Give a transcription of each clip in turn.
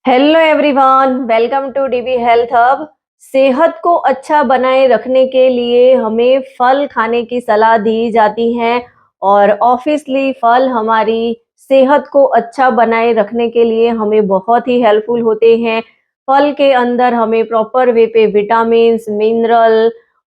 Hello everyone, welcome to DB health hub. सेहत को अच्छा बनाए रखने के लिए हमें फल खाने की सलाह दी जाती है और ऑब्वियसली फल हमारी सेहत को अच्छा बनाए रखने के लिए हमें बहुत ही हेल्पफुल होते हैं। फल के अंदर हमें प्रॉपर वे पे विटामिन्स, मिनरल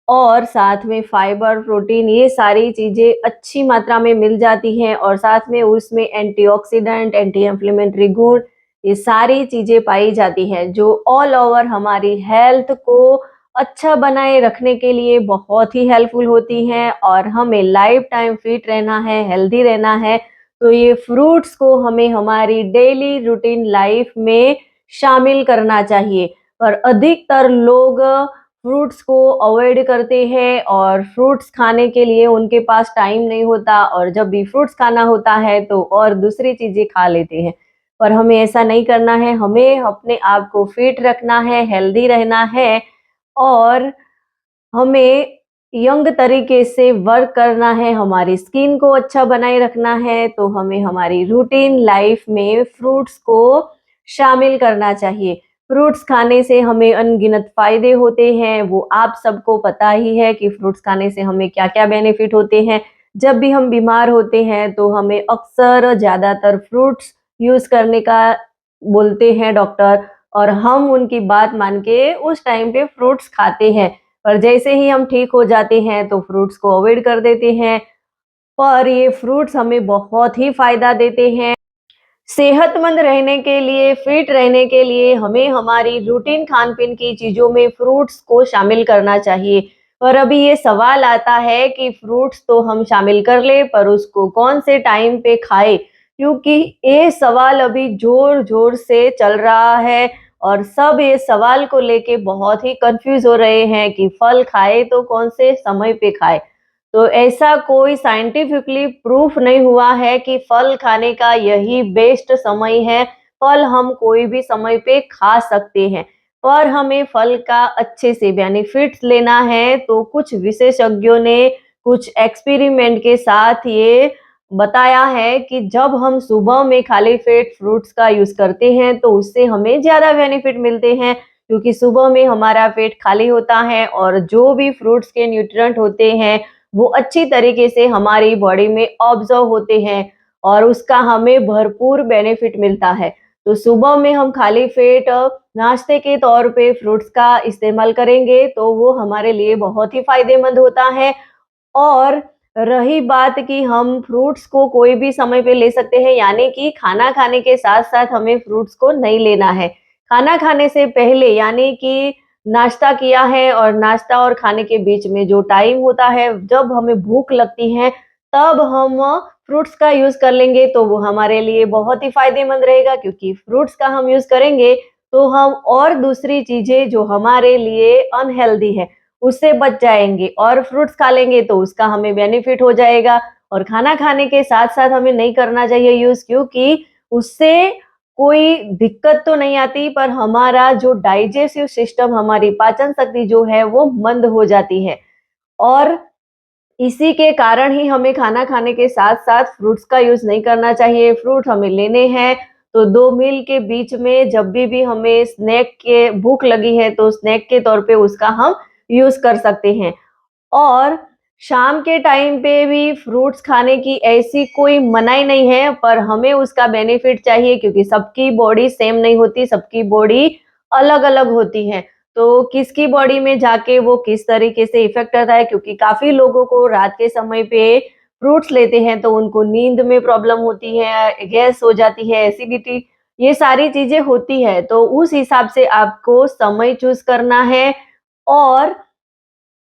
और साथ में फाइबर, प्रोटीन, ये सारी चीज़ें अच्छी मात्रा में मिल जाती हैं और साथ में उसमें एंटीऑक्सीडेंट, एंटी इन्फ्लेमेटरी गुण, ये सारी चीजें पाई जाती है जो ऑल ओवर हमारी हेल्थ को अच्छा बनाए रखने के लिए बहुत ही हेल्पफुल होती हैं। और हमें लाइफ टाइम फिट रहना है, हेल्दी रहना है, तो ये फ्रूट्स को हमें हमारी डेली रूटीन लाइफ में शामिल करना चाहिए। पर अधिकतर लोग फ्रूट्स को अवॉइड करते हैं और फ्रूट्स खाने के लिए उनके पास टाइम नहीं होता, और जब भी फ्रूट्स खाना होता है तो और दूसरी चीजें खा लेते हैं। पर हमें ऐसा नहीं करना है, हमें अपने आप को फिट रखना है, हेल्दी रहना है और हमें यंग तरीके से वर्क करना है, हमारी स्किन को अच्छा बनाए रखना है, तो हमें हमारी रूटीन लाइफ में फ्रूट्स को शामिल करना चाहिए। फ्रूट्स खाने से हमें अनगिनत फ़ायदे होते हैं, वो आप सबको पता ही है कि फ्रूट्स खाने से हमें क्या-क्या बेनिफिट होते हैं। जब भी हम बीमार होते हैं, तो हमें अक्सर ज़्यादातर फ्रूट्स यूज़ करने का बोलते हैं डॉक्टर, और हम उनकी बात मान के उस टाइम पे फ्रूट्स खाते हैं। पर जैसे ही हम ठीक हो जाते हैं तो फ्रूट्स को अवॉइड कर देते हैं। पर ये फ्रूट्स हमें बहुत ही फ़ायदा देते हैं। सेहतमंद रहने के लिए, फिट रहने के लिए हमें हमारी रूटीन खान-पीन की चीज़ों में फ्रूट्स को शामिल करना चाहिए। पर अभी ये सवाल आता है कि फ्रूट्स तो हम शामिल कर लें, पर उसको कौन से टाइम पे खाएँ? क्योंकि ये सवाल अभी ज़ोर-ज़ोर से चल रहा है और सब ये सवाल को लेके बहुत ही कन्फ्यूज़ हो रहे हैं कि फल खाएँ तो कौन से समय पे खाएँ? तो ऐसा कोई साइंटिफिकली प्रूफ नहीं हुआ है कि फल खाने का यही बेस्ट समय है। फल हम कोई भी समय पे खा सकते हैं, पर हमें फल का अच्छे से बेनिफिट्स लेना है। तो कुछ विशेषज्ञों ने कुछ एक्सपेरिमेंट के साथ ये बताया है कि जब हम सुबह में खाली पेट फ्रूट्स का यूज़ करते हैं तो उससे हमें ज़्यादा बेनिफिट मिलते हैं, क्योंकि सुबह में हमारा पेट खाली होता है और जो भी फ्रूट्स के न्यूट्रिएंट होते हैं वो अच्छी तरीके से हमारी बॉडी में ऑब्जर्व होते हैं और उसका हमें भरपूर बेनिफिट मिलता है। तो सुबह में हम खाली पेट नाश्ते के तौर पे फ्रूट्स का इस्तेमाल करेंगे तो वो हमारे लिए बहुत ही फ़ायदेमंद होता है। और रही बात कि हम फ्रूट्स को कोई भी समय पे ले सकते हैं, यानी कि खाना खाने के साथ-साथ हमें फ्रूट्स को नहीं लेना है। खाना खाने से पहले, यानी कि नाश्ता किया है और नाश्ता और खाने के बीच में जो टाइम होता है, जब हमें भूख लगती है, तब हम फ्रूट्स का यूज़ कर लेंगे तो वो हमारे लिए बहुत ही फ़ायदेमंद रहेगा, क्योंकि फ्रूट्स का हम यूज़ करेंगे तो हम और दूसरी चीज़ें जो हमारे लिए अनहेल्दी है उससे बच जाएँगे, और फ्रूट्स खा लेंगे तो उसका हमें बेनिफिट हो जाएगा। और खाना खाने के साथ-साथ हमें नहीं करना चाहिए यूज़, क्योंकि उससे कोई दिक्कत तो नहीं आती, पर हमारा जो डाइजेस्टिव सिस्टम, हमारी पाचन शक्ति जो है वो मंद हो जाती है। और इसी के कारण ही हमें खाना खाने के साथ-साथ फ्रूट्स का यूज़ नहीं करना चाहिए। फ्रूट हमें लेने हैं तो 2 मील के बीच में जब भी हमें स्नैक के भूख लगी है तो स्नैक के तौर पे उसका हम यूज़ कर सकते हैं। और शाम के टाइम पे भी फ्रूट्स खाने की ऐसी कोई मनाही नहीं है, पर हमें उसका बेनिफिट चाहिए, क्योंकि सबकी बॉडी सेम नहीं होती, सबकी बॉडी अलग-अलग होती है। तो किसकी बॉडी में जाके वो किस तरीके से इफ़ेक्ट करता है, क्योंकि काफ़ी लोगों को रात के समय पे फ्रूट्स लेते हैं तो उनको नींद में प्रॉब्लम होती है, गैस हो जाती है, एसिडिटी, ये सारी चीज़ें होती है। तो उस हिसाब से आपको समय चूज़ करना है। और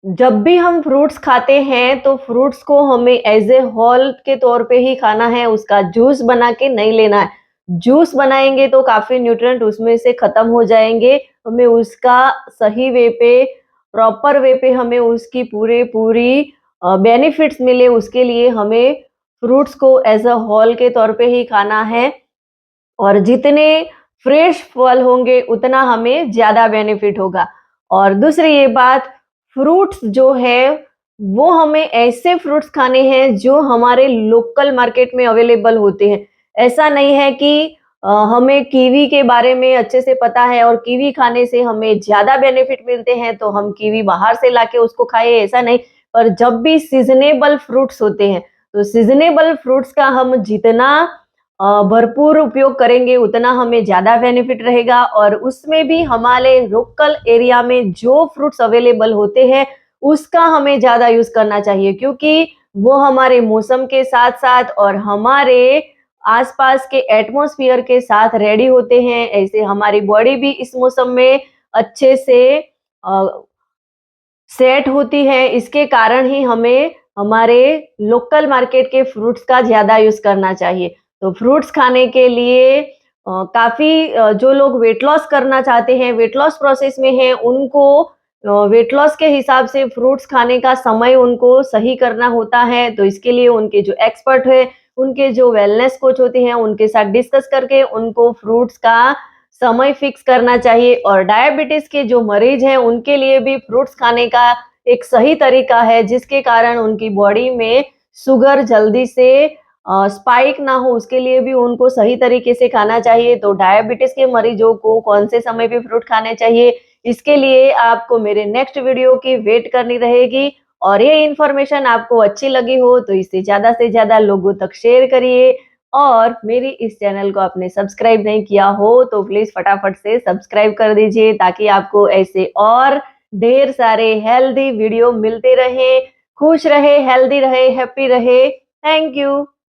जब भी हम फ्रूट्स खाते हैं तो फ्रूट्स को हमें एज़ ए होल के तौर पे ही खाना है, उसका जूस बना के नहीं लेना है। जूस बनाएँगे तो काफ़ी न्यूट्रिएंट उसमें से खत्म हो जाएँगे, हमें उसका सही वे पे, प्रॉपर वे पे हमें उसकी पूरी बेनिफिट्स मिले, उसके लिए हमें फ्रूट्स को एज़ अ होल के तौर पे ही खाना है। और जितने फ्रेश फल होंगे उतना हमें ज़्यादा बेनिफिट होगा। और दूसरी ये बात, फ्रूट्स जो है वो हमें ऐसे फ्रूट्स खाने हैं जो हमारे लोकल मार्केट में अवेलेबल होते हैं। ऐसा नहीं है कि हमें कीवी के बारे में अच्छे से पता है और कीवी खाने से हमें ज़्यादा बेनिफिट मिलते हैं, तो हम कीवी बाहर से लाके उसको खाएँ ऐसा नहीं। पर जब भी सीज़नेबल फ्रूट्स होते हैं, तो सीज़नेबल फ्रूट्स का हम जितना भरपूर उपयोग करेंगे उतना हमें ज़्यादा बेनिफिट रहेगा और उसमें भी हमारे लोकल एरिया में जो फ्रूट्स अवेलेबल होते हैं, उसका हमें ज़्यादा यूज़ करना चाहिए क्योंकि वो हमारे मौसम के साथ-साथ और हमारे आसपास के एटमॉस्फेयर के साथ रेडी होते हैं, ऐसे हमारी बॉडी भी इस मौसम में अच्छे से अ, सेट होती है। इसके कारण ही हमें हमारे लोकल मार्केट के फ्रूट्स का ज़्यादा यूज़ करना चाहिए। तो फ्रूट्स खाने के लिए काफ़ी जो लोग वेट लॉस करना चाहते हैं, वेट लॉस प्रोसेस में हैं, उनको वेट लॉस के हिसाब से फ्रूट्स खाने का समय उनको सही करना होता है। तो इसके लिए उनके जो एक्सपर्ट हैं, उनके जो वेलनेस कोच होते हैं, उनके साथ डिस्कस करके उनको फ्रूट्स का समय फिक्स करना चाहिए और डायबिटीज़ के जो मरीज़ हैं, उनके लिए भी फ्रूट्स खाने का एक सही तरीका है, जिसके कारण उनकी बॉडी में शुगर जल्दी से स्पाइक ना हो, उसके लिए भी उनको सही तरीके से खाना चाहिए। तो डायबिटीज़ के मरीजों को कौन से समय पे फ्रूट खाने चाहिए, इसके लिए आपको मेरे नेक्स्ट वीडियो की वेट करनी रहेगी और ये इन्फॉर्मेशन आपको अच्छी लगी हो, तो इसे ज़्यादा से ज़्यादा लोगों तक शेयर करिए और मेरी इस चैनल को आपने सब्सक्राइब नहीं किया हो तो प्लीज़ फटाफट से सब्सक्राइब कर दीजिए ताकि आपको ऐसे और ढेर सारे हेल्दी वीडियो मिलते रहें। खुश रहे, हेल्दी रहे, हैप्पी रहे। Thank you.